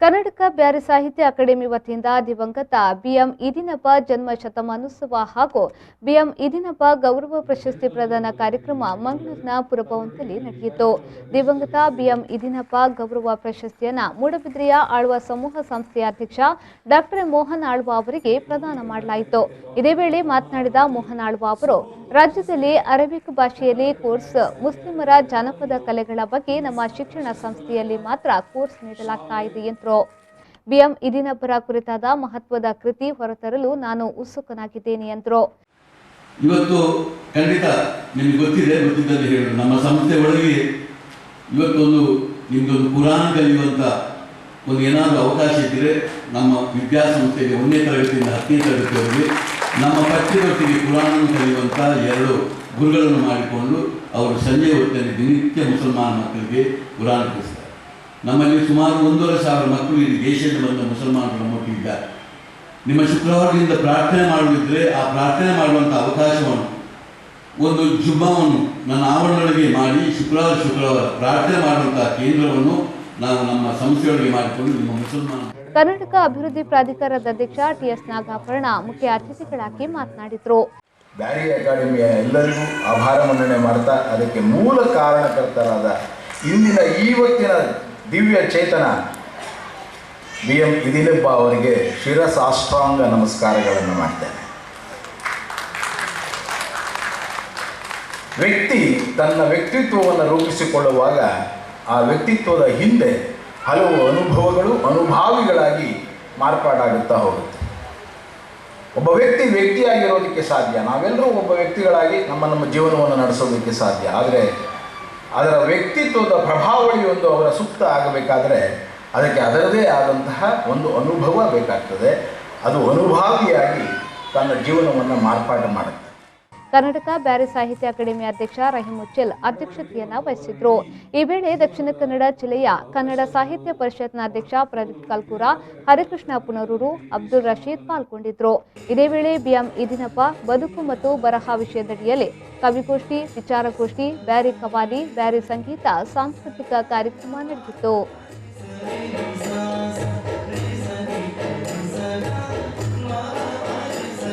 ಕರ್ನಾಟಕ ಬ್ಯಾರಿ ಸಾಹಿತ್ಯ ಅಕಾಡೆಮಿ ವತಿಯಿಂದ ದಿವಂಗತ ಬಿಎಂ ಈದಿನಪ್ಪ ಜನ್ಮ ಶತಮಾನೋತ್ಸವ ಹಾಗೂ ಬಿಎಂ ಈದಿನಪ್ಪ ಗೌರವ ಪ್ರಶಸ್ತಿ ಪ್ರದಾನ ಕಾರ್ಯಕ್ರಮ ಮಂಗಳೂರಿನ ಪುರಭವನದಲ್ಲಿ ನಡೆಯಿತು. ದಿವಂಗತ ಬಿಎಂ ಈದಿನಪ್ಪ ಗೌರವ ಪ್ರಶಸ್ತಿಯನ್ನು ಮೂಡಬಿದ್ರೆಯ ಆಳ್ವ ಸಮೂಹ ಸಂಸ್ಥೆಯ ಅಧ್ಯಕ್ಷ ಡಾಕ್ಟರ್ ಮೋಹನ್ ಆಳ್ವ ಅವರಿಗೆ ಪ್ರದಾನ ಮಾಡಲಾಯಿತು. ಇದೇ ವೇಳೆ ಮಾತನಾಡಿದ ಮೋಹನ್ ಆಳ್ವ ಅವರು, ರಾಜ್ಯದಲ್ಲಿ ಅರೇಬಿಕ್ ಭಾಷೆಯಲ್ಲಿ ಕೋರ್ಸ್, ಮುಸ್ಲಿಮರ ಜಾನಪದ ಕಲೆಗಳ ಬಗ್ಗೆ ನಮ್ಮ ಶಿಕ್ಷಣ ಸಂಸ್ಥೆಯಲ್ಲಿ ಮಾತ್ರ ಕೋರ್ಸ್ ನೀಡಲಾಗ್ತಾ ಇದೆ ಎಂದರು. ಬಿಎಂ ಈದಿನಪ್ಪರ ಕುರಿತಾದ ಮಹತ್ವದ ಕೃತಿ ಹೊರತರಲು ನಾನು ಉತ್ಸುಕನಾಗಿದ್ದೇನೆ ಎಂದರು. ಇವತ್ತು ಖಂಡಿತ ನಿಮಗೆ ಗೊತ್ತಿದ್ದಲ್ಲಿ ಹೇಳಿ, ನಮ್ಮ ಸಂಸ್ಥೆ ಒಳಗೆ ಇವತ್ತೊಂದು ನಿಮ್ದೊಂದು ಪುರಾಣ ಕಲಿಯುವಂಥ ಒಂದು ಏನಾದರೂ ಅವಕಾಶ ಇದ್ದರೆ ನಮ್ಮ ವಿದ್ಯಾಸಂಸ್ಥೆಗೆ 1ನೇ ತರಗತಿಯಿಂದ 10ನೇ ತರಗತಿಯವರೆಗೆ ನಮ್ಮ ಪಠ್ಯದೊಟ್ಟಿಗೆ ಪುರಾಣವನ್ನು ಕಲಿಯುವಂಥ 2 ಗುರುಗಳನ್ನು ಮಾಡಿಕೊಂಡು ಅವರು ಸಂಜೆ ಹೊತ್ತಲ್ಲಿ ದಿನನಿತ್ಯ ಮುಸಲ್ಮಾನ ಮಕ್ಕಳಿಗೆ ಪುರಾಣ ಕಲಿಸ್ತಾರೆ. ನಮ್ಮಲ್ಲಿ ಸುಮಾರು 1,500 ಮಕ್ಕಳು ಈ ದೇಶದಿಂದ ಬಂದ ಮುಸಲ್ಮಾನರು ನಮ್ಮೊಟ್ಟಿದ್ದಾರೆ. ನಿಮ್ಮ ಶುಕ್ರವಾರದಿಂದ ಪ್ರಾರ್ಥನೆ ಮಾಡುವುದಿದ್ರೆ ಆ ಪ್ರಾರ್ಥನೆ ಮಾಡುವಂಥ ಅವಕಾಶವನ್ನು ಒಂದು ಜುಬ್ಬವನ್ನು ನನ್ನ ಆವರಣದೊಳಗೆ ಮಾಡಿ ಶುಕ್ರವಾರ ಪ್ರಾರ್ಥನೆ ಮಾಡುವಂಥ ಕೇಂದ್ರವನ್ನು ನಾವು ನಮ್ಮ ಸಂಸ್ಥೆಯೊಳಗೆ ಮಾಡಿಕೊಂಡು ನಿಮ್ಮ ಮುಸಲ್ಮಾನ. ಕರ್ನಾಟಕ ಅಭಿವೃದ್ಧಿ ಪ್ರಾಧಿಕಾರದ ಅಧ್ಯಕ್ಷ ಟಿಎಸ್ ನಾಗಾಭರಣ ಮುಖ್ಯ ಅತಿಥಿಗಳಾಗಿ ಮಾತನಾಡಿದರು. ಬ್ಯಾರಿ ಅಕಾಡೆಮಿಯ ಎಲ್ಲರಿಗೂ ಆಭಾರ ಮನ್ನಣೆ ಮಾಡ್ತಾ, ಅದಕ್ಕೆ ಮೂಲ ಕಾರಣಕರ್ತರಾದ ಇಂದಿನ ಇವತ್ತಿನ ದಿವ್ಯ ಚೇತನ ಬಿಎಂ ಈದಿನಪ್ಪ ಅವರಿಗೆ ಶಿರಸಾಷ್ಟಾಂಗ ನಮಸ್ಕಾರಗಳನ್ನು ಮಾಡ್ತೇನೆ. ವ್ಯಕ್ತಿ ತನ್ನ ವ್ಯಕ್ತಿತ್ವವನ್ನು ರೂಪಿಸಿಕೊಳ್ಳುವಾಗ ಆ ವ್ಯಕ್ತಿತ್ವದ ಹಿಂದೆ ಹಲವು ಅನುಭವಗಳು ಅನುಭಾವಿಗಳಾಗಿ ಮಾರ್ಪಾಡಾಗುತ್ತಾ ಹೋಗುತ್ತೆ. ಒಬ್ಬ ವ್ಯಕ್ತಿಯಾಗಿರೋದಕ್ಕೆ ಸಾಧ್ಯ, ನಾವೆಲ್ಲರೂ ಒಬ್ಬ ವ್ಯಕ್ತಿಗಳಾಗಿ ನಮ್ಮ ಜೀವನವನ್ನು ನಡೆಸೋದಕ್ಕೆ ಸಾಧ್ಯ. ಆದರೆ ಅದರ ವ್ಯಕ್ತಿತ್ವದ ಪ್ರಭಾವಳಿಯೊಂದು ಅವರ ಸುತ್ತ ಆಗಬೇಕಾದರೆ ಅದಕ್ಕೆ ಅದರದೇ ಆದಂತಹ ಒಂದು ಅನುಭವ ಬೇಕಾಗ್ತದೆ. ಅದು ಅನುಭಾವಿಯಾಗಿ ತನ್ನ ಜೀವನವನ್ನು ಮಾರ್ಪಾಡು ಮಾಡುತ್ತೆ. ಕರ್ನಾಟಕ ಬ್ಯಾರಿ ಸಾಹಿತ್ಯ ಅಕಾಡೆಮಿ ಅಧ್ಯಕ್ಷ ರಹಿಮುಚ್ಚಲ್ ಅಧ್ಯಕ್ಷತೆಯನ್ನು ವಹಿಸಿದ್ರು. ಈ ವೇಳೆ ದಕ್ಷಿಣ ಕನ್ನಡ ಜಿಲ್ಲೆಯ ಕನ್ನಡ ಸಾಹಿತ್ಯ ಪರಿಷತ್ನ ಅಧ್ಯಕ್ಷ ಪ್ರದೀಪ್ ಕಲ್ಕೂರ, ಹರಿಕೃಷ್ಣ ಪುನರೂರು, ಅಬ್ದುಲ್ ರಶೀದ್ ಪಾಲ್ಗೊಂಡಿದ್ರು. ಇದೇ ವೇಳೆ ಬಿಎಂ ಈದಿನಪ್ಪ ಬದುಕು ಮತ್ತು ಬರಹ ವಿಷಯದಡಿಯಲ್ಲಿ ಕವಿಗೋಷ್ಠಿ, ವಿಚಾರಗೋಷ್ಠಿ, ಬ್ಯಾರಿ ಕವಾಲಿ, ಬ್ಯಾರಿ ಸಂಗೀತ, ಸಾಂಸ್ಕೃತಿಕ ಕಾರ್ಯಕ್ರಮ ನಡೆದಿತ್ತು.